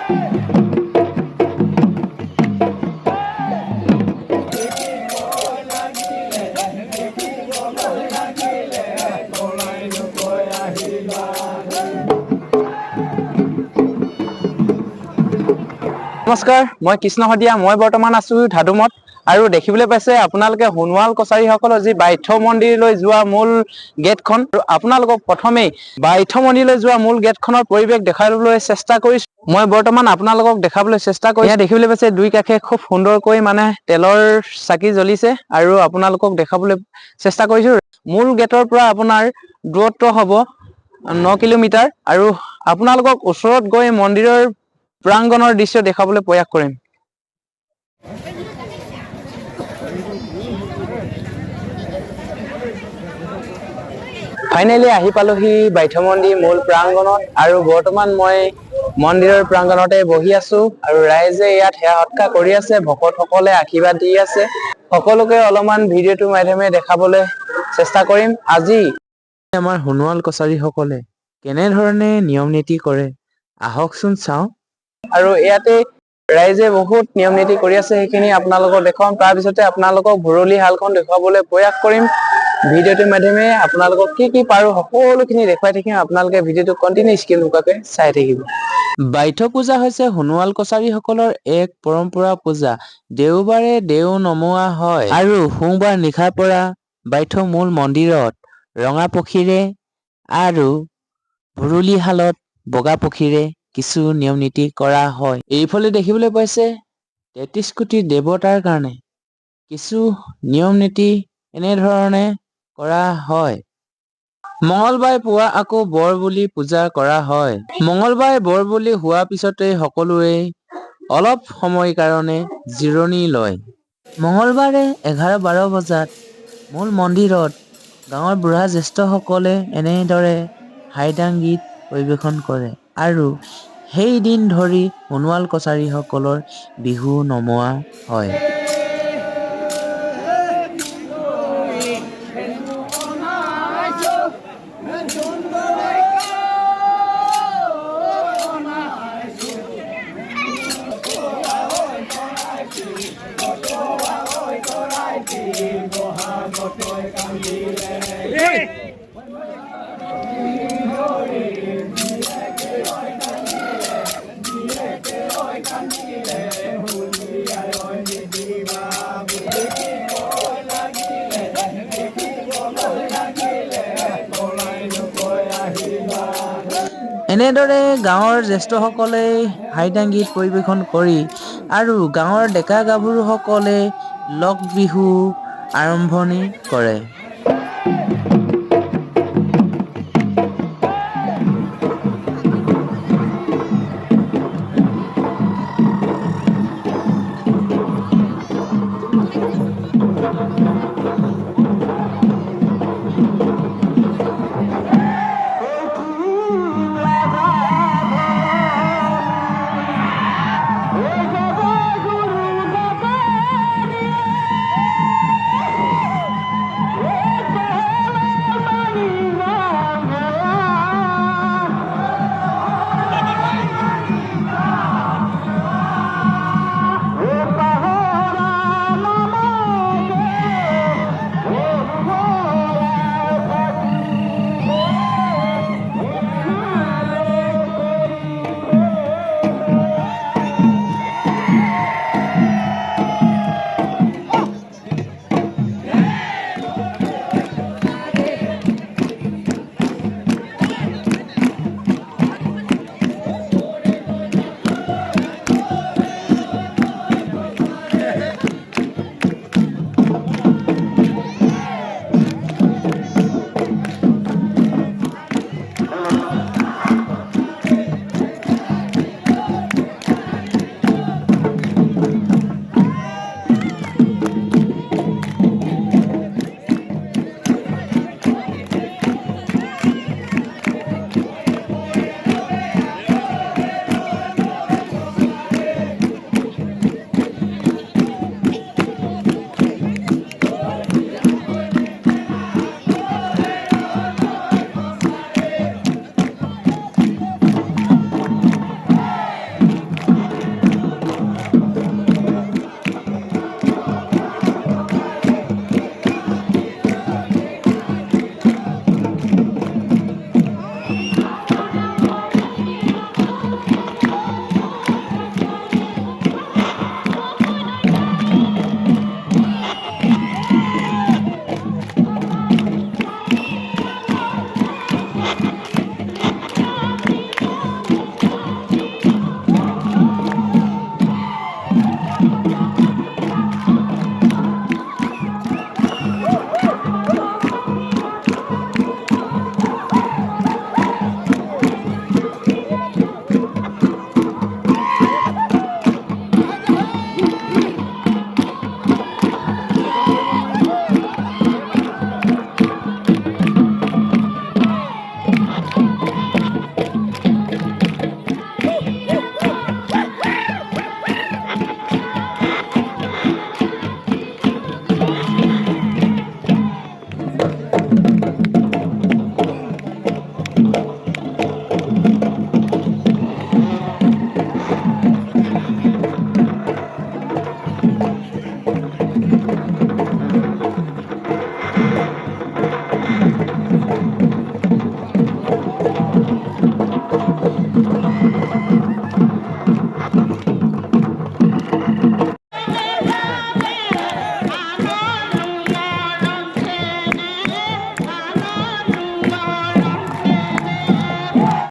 নমস্কাৰ, মই কৃষ্ণ শদিয়া। মই বৰ্তমান আছো ধাদুমত আৰু দেখিবলৈ পাইছে আপোনালোকে সোণোৱাল কছাৰীসকলৰ যি বাইথ মন্দিৰলৈ যোৱা মূল গেটখন। আপোনালোকক প্ৰথমেই বাইথ মন্দিৰলৈ যোৱা মূল গেটখনৰ পৰিৱেশ দেখাবলৈ চেষ্টা কৰিছো। মই বৰ্তমান আপোনালোকক দেখাবলৈ চেষ্টা কৰি দেখিবলৈ পাইছে দুই কাষে খুব সুন্দৰকৈ তেলৰ চাকি জ্বলিছে আৰু আপোনালোকক দেখাবলৈ চেষ্টা কৰিছো। মূল গেটৰ পৰা আপোনাৰ দূৰত্ব হ'ব 9 কিলোমিটাৰ আৰু আপোনালোকক ওচৰত গৈ মন্দিৰৰ প্ৰাংগণৰ দৃশ্য দেখাবলৈ প্ৰয়াস কৰিম। ফাইনেলি আহি পালোহি বাইথ মন্দিৰ মূল প্ৰাংগণত আৰু বৰ্তমান মই মন্দিৰৰ প্ৰাংগণতে বহি আছো আৰু ৰাইজে ইয়াত সেৱা সৎকাৰ কৰি আছে। ভকতসকলে আশীৰ্বাদ দি আছে। সকলোকে অলপমান ভিডিঅ'টোৰ মাধ্যমে দেখাবলৈ চেষ্টা কৰিম। আজি আমাৰ সোণোৱাল কছাৰীসকলে কেনেধৰণে নিয়ম নীতি কৰে আহকচোন চাওঁ। আৰু ইয়াতে ৰাইজে বহুত নিয়ম নীতি কৰি আছে, সেইখিনি আপোনালোকক দেখুৱাম। তাৰপিছতে আপোনালোকক ভুৰলি হালখন দেখুৱাবলৈ প্ৰয়াস কৰিম। ভিডিঅ'টোৰ মাধ্যমে আপোনালোকক কি পাৰো সকলোখিনি দেখুৱাই থাকিম। আপোনালোকে ভিডিঅ'টো কন্টিনিউ স্কিপ নকৰাকৈ চাই থাকিব। বাইথ পূজা হৈছে সোণোৱাল কছাৰীসকলৰ এক পৰম্পৰা পূজা। দেওবাৰে দেও নমোৱা হয় আৰু সোমবাৰ নিশাৰ পৰা বাইথ মূল মন্দিৰত ৰঙা পক্ষীৰে আৰু ভুৰলি হালত বগা পক্ষীৰে কিছু নিয়ম নীতি কৰা হয়। এইফালে দেখিবলৈ পাইছে 33 কোটি দেৱতাৰ কাৰণে কিছু নিয়ম নীতি এনেধৰণে কৰা হয়। মঙ্গলবাৰে পুৱা আকৌ বৰ বুলি পূজা কৰা হয়। মঙ্গলবাৰে বৰ বুলি হোৱাৰ পিছতে সকলোৱে অলপ সময় কাৰণে জিৰণি লয়। মঙ্গলবাৰে 11-12 বজাত মূল মন্দিৰত গাঁৱৰ বুঢ়া জ্যেষ্ঠসকলে এনেদৰে হাইদাং গীত পৰিৱেশন কৰে আৰু সেই দিন ধৰি সোণোৱাল কছাৰীসকলৰ বিহু নমোৱা হয়। এনেদৰে গাঁৱৰ জ্যেষ্ঠসকলে হাইদাং গীত পৰিৱেশন কৰি আৰু গাঁৱৰ ডেকা গাভৰুসকলে লগ বিহু আৰম্ভণি কৰে।